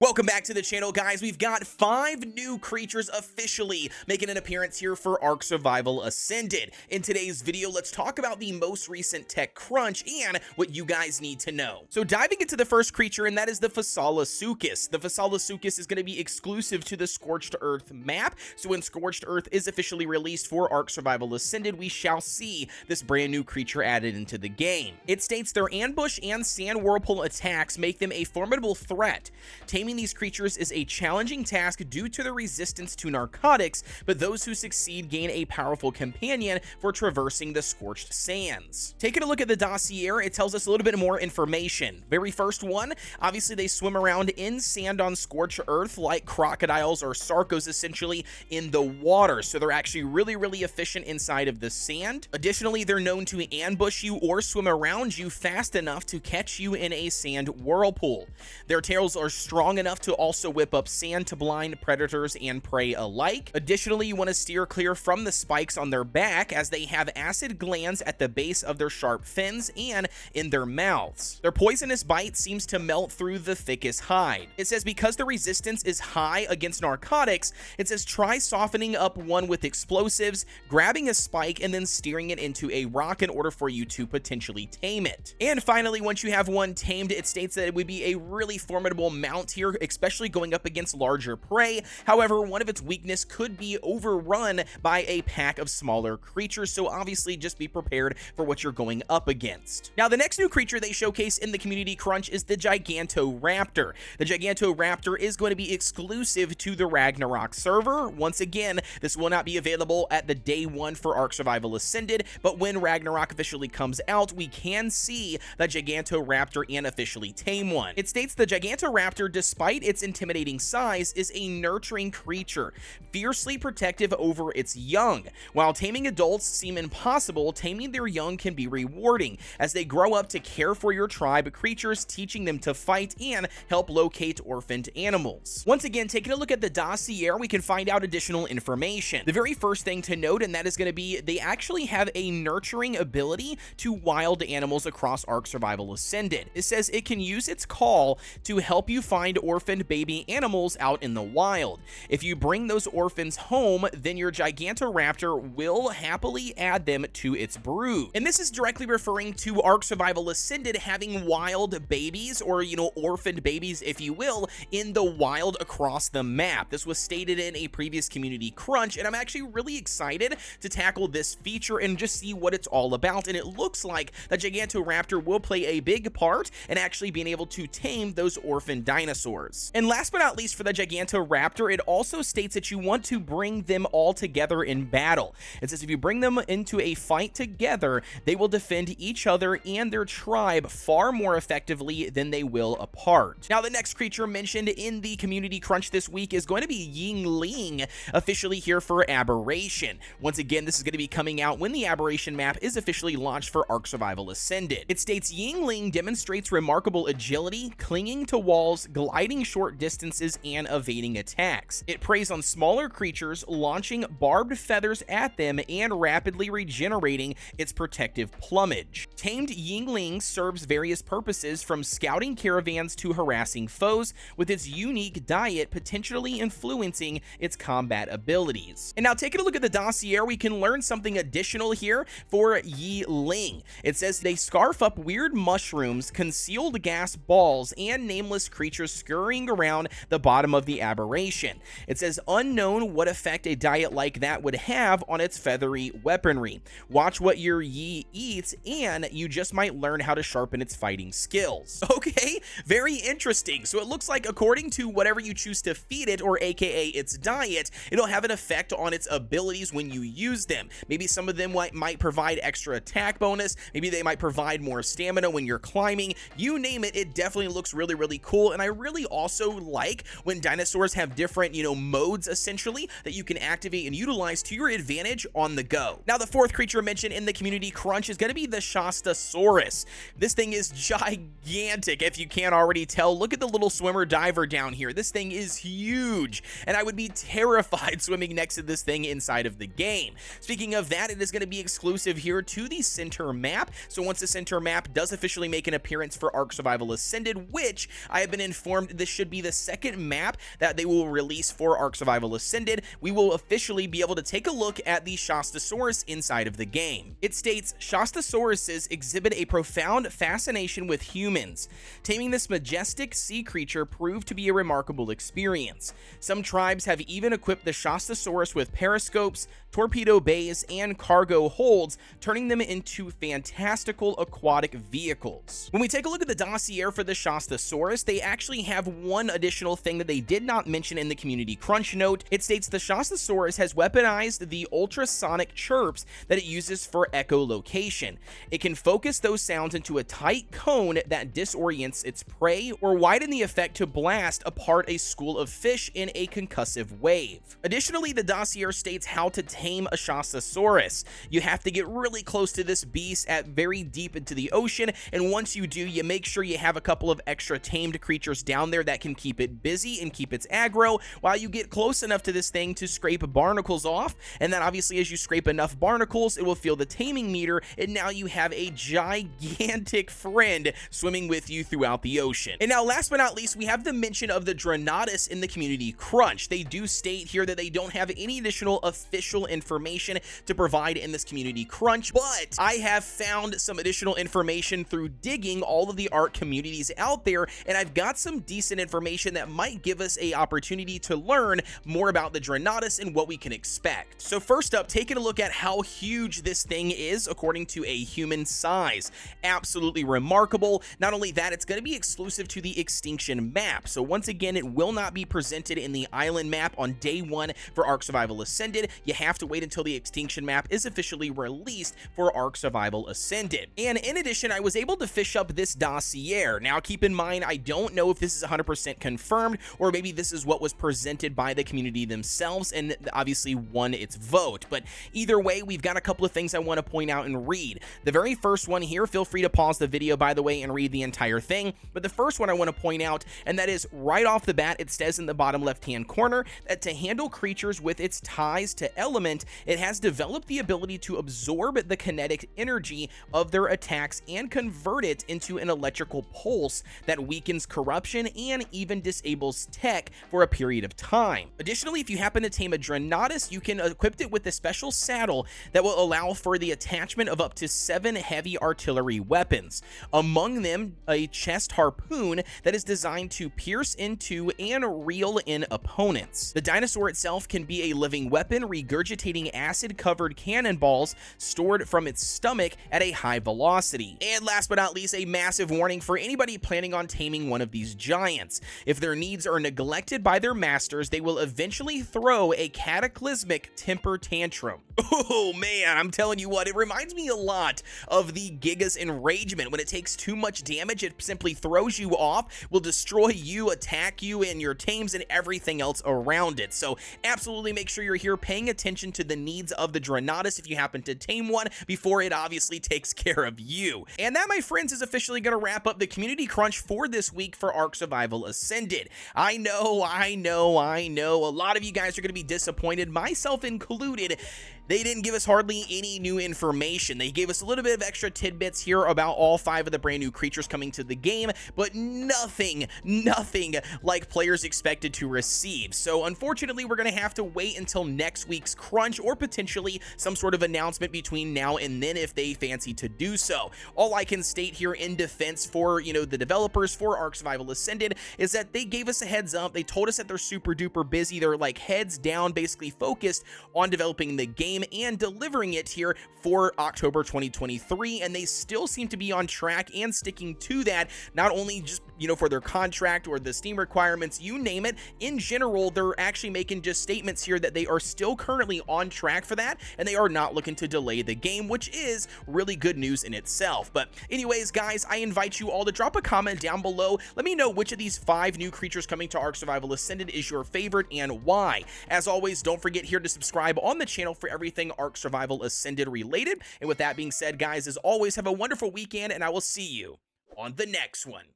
Welcome back to the channel, guys. We've got 5 new creatures officially making an appearance here for Ark Survival Ascended. In today's video, let's talk about the most recent tech crunch and what you guys need to know. So diving into the first creature, and that is the Fasolasuchus. The Fasolasuchus is going to be exclusive to the Scorched Earth map. So when Scorched Earth is officially released for Ark Survival Ascended, we shall see this brand new creature added into the game. It states their ambush and sand whirlpool attacks make them a formidable threat. Taming these creatures is a challenging task due to the resistance to narcotics, but those who succeed gain a powerful companion for traversing the scorched sands. Taking a look at the dossier, it tells us a little bit more information. Very first one, obviously they swim around in sand on scorched earth like crocodiles or sarcos, essentially in the water, so they're actually really efficient inside of the sand. Additionally, they're known to ambush you or swim around you fast enough to catch you in a sand whirlpool. Their tails are strong enough to also whip up sand to blind predators and prey alike. Additionally, you want to steer clear from the spikes on their back, as they have acid glands at the base of their sharp fins and in their mouths. Their poisonous bite seems to melt through the thickest hide. It says because the resistance is high against narcotics, it says try softening up one with explosives, grabbing a spike, and then steering it into a rock in order for you to potentially tame it. And finally, once you have one tamed, it states that it would be a really formidable mount here, especially going up against larger prey. However, one of its weakness could be overrun by a pack of smaller creatures, so obviously just be prepared for what you're going up against. Now, the next new creature they showcase in the community crunch is the Gigantoraptor. The Gigantoraptor is going to be exclusive to the Ragnarok server. Once again, this will not be available at the day one for Ark Survival Ascended, but when Ragnarok officially comes out, we can see the Gigantoraptor and officially tame one. It states the Gigantoraptor, despite its intimidating size, is a nurturing creature, fiercely protective over its young. While taming adults seem impossible, taming their young can be rewarding, as they grow up to care for your tribe creatures, teaching them to fight and help locate orphaned animals. Once again, taking a look at the dossier, we can find out additional information. The very first thing to note, and that is going to be, they actually have a nurturing ability to wild animals across Ark Survival Ascended. It says it can use its call to help you find orphaned baby animals out in the wild. If you bring those orphans home, then your Gigantoraptor will happily add them to its brood. And this is directly referring to Ark Survival Ascended having wild babies, or orphaned babies, if you will, in the wild across the map. This was stated in a previous community crunch, and I'm actually really excited to tackle this feature and just see what it's all about. And it looks like the Gigantoraptor will play a big part in actually being able to tame those orphan dinosaurs. And last but not least, for the Gigantoraptor, it also states that you want to bring them all together in battle. It says if you bring them into a fight together, they will defend each other and their tribe far more effectively than they will apart. Now, the next creature mentioned in the community crunch this week is going to be Yi Ling, officially here for Aberration. Once again, this is going to be coming out when the Aberration map is officially launched for Ark Survival Ascended. It states Yi Ling demonstrates remarkable agility, clinging to walls, gliding short distances, and evading attacks. It preys on smaller creatures, launching barbed feathers at them and rapidly regenerating its protective plumage. Tamed Yi Ling serves various purposes, from scouting caravans to harassing foes, with its unique diet potentially influencing its combat abilities. And now, taking a look at the dossier, we can learn something additional here for Yi Ling. It says they scarf up weird mushrooms, concealed gas balls, and nameless creatures scurrying around the bottom of the Aberration. It says unknown what effect a diet like that would have on its feathery weaponry. Watch what your Yi eats, and you just might learn how to sharpen its fighting skills. Okay, very interesting. So it looks like, according to whatever you choose to feed it, or aka its diet, it'll have an effect on its abilities when you use them. Maybe some of them might provide extra attack bonus, maybe they might provide more stamina when you're climbing. You name it, it definitely looks really cool. And I really also like when dinosaurs have different, modes essentially that you can activate and utilize to your advantage on the go. Now, the fourth creature mentioned in the community crunch is going to be the Shastasaurus. This thing is gigantic, if you can't already tell. Look at the little swimmer diver down here. This thing is huge, and I would be terrified swimming next to this thing inside of the game. Speaking of that, it is going to be exclusive here to the center map. So once the center map does officially make an appearance for Ark Survival Ascended, which I have been informed confirmed this should be the second map that they will release for Ark Survival Ascended. We will officially be able to take a look at the Shastasaurus inside of the game. It states, Shastasauruses exhibit a profound fascination with humans. Taming this majestic sea creature proved to be a remarkable experience. Some tribes have even equipped the Shastasaurus with periscopes, torpedo bays, and cargo holds, turning them into fantastical aquatic vehicles. When we take a look at the dossier for the Shastasaurus, they actually have one additional thing that they did not mention in the community crunch note. It states the Shastasaurus has weaponized the ultrasonic chirps that it uses for echolocation. It can focus those sounds into a tight cone that disorients its prey, or widen the effect to blast apart a school of fish in a concussive wave. Additionally, the dossier states how to tame a Shastasaurus. You have to get really close to this beast at very deep into the ocean, and once you do, you make sure you have a couple of extra tamed creatures down there that can keep it busy and keep its aggro while you get close enough to this thing to scrape barnacles off. And then obviously as you scrape enough barnacles, it will feel the taming meter, and now you have a gigantic friend swimming with you throughout the ocean. And now last but not least, we have the mention of the Dreadnoughtus in the community crunch. They do state here that they don't have any additional official information to provide in this community crunch, but I have found some additional information through digging all of the Ark communities out there, and I've got some decent information that might give us a opportunity to learn more about the Dreadnoughtus and what we can expect. So first up, taking a look at how huge this thing is according to a human size. Absolutely remarkable. Not only that, it's going to be exclusive to the extinction map. So once again, it will not be presented in the island map on day one for Ark Survival Ascended. You have to wait until the extinction map is officially released for Ark Survival Ascended. And in addition, I was able to fish up this dossier. Now keep in mind, I don't know if this is 100% confirmed, or maybe this is what was presented by the community themselves and obviously won its vote. But either way, we've got a couple of things I want to point out and read. The very first one here, feel free to pause the video by the way and read the entire thing, but the first one I want to point out, and that is right off the bat, it says in the bottom left hand corner that to handle creatures with its ties to element, it has developed the ability to absorb the kinetic energy of their attacks and convert it into an electrical pulse that weakens corruption and even disables tech for a period of time. Additionally, if you happen to tame a Dreadnoughtus, you can equip it with a special saddle that will allow for the attachment of up to 7 heavy artillery weapons, among them a chest harpoon that is designed to pierce into and reel in opponents. The dinosaur itself can be a living weapon, regurgitating acid-covered cannonballs stored from its stomach at a high velocity. And last but not least, a massive warning for anybody planning on taming one of these giants. If their needs are neglected by their masters, they will eventually throw a cataclysmic temper tantrum. Oh man, I'm telling you what, it reminds me a lot of the Giga's Enragement. When it takes too much damage, it simply throws you off, will destroy you, attack you and your tames and everything else around it. So absolutely make sure you're here paying attention to the needs of the Dreadnoughtus if you happen to tame one before it obviously takes care of you. And that, my friends, is officially going to wrap up the community crunch for this week for Ark Survival Ascended. I know, a lot of you guys are going to be disappointed, myself included. They didn't give us hardly any new information. They gave us a little bit of extra tidbits here about all 5 of the brand new creatures coming to the game, but nothing like players expected to receive. So unfortunately, we're going to have to wait until next week's crunch, or potentially some sort of announcement between now and then if they fancy to do so. All I can state here in defense for, the developers for Ark Survival Ascended is that they gave us a heads up. They told us that they're super duper busy. They're like heads down, basically focused on developing the game and delivering it here for October 2023, and they still seem to be on track and sticking to that, not only just for their contract or the Steam requirements, you name it. In general, they're actually making just statements here that they are still currently on track for that, and they are not looking to delay the game, which is really good news in itself. But anyways, guys, I invite you all to drop a comment down below. Let me know which of these 5 new creatures coming to Ark Survival Ascended is your favorite and why. As always, don't forget here to subscribe on the channel for everything Ark Survival Ascended related. And with that being said, guys, as always, have a wonderful weekend, and I will see you on the next one.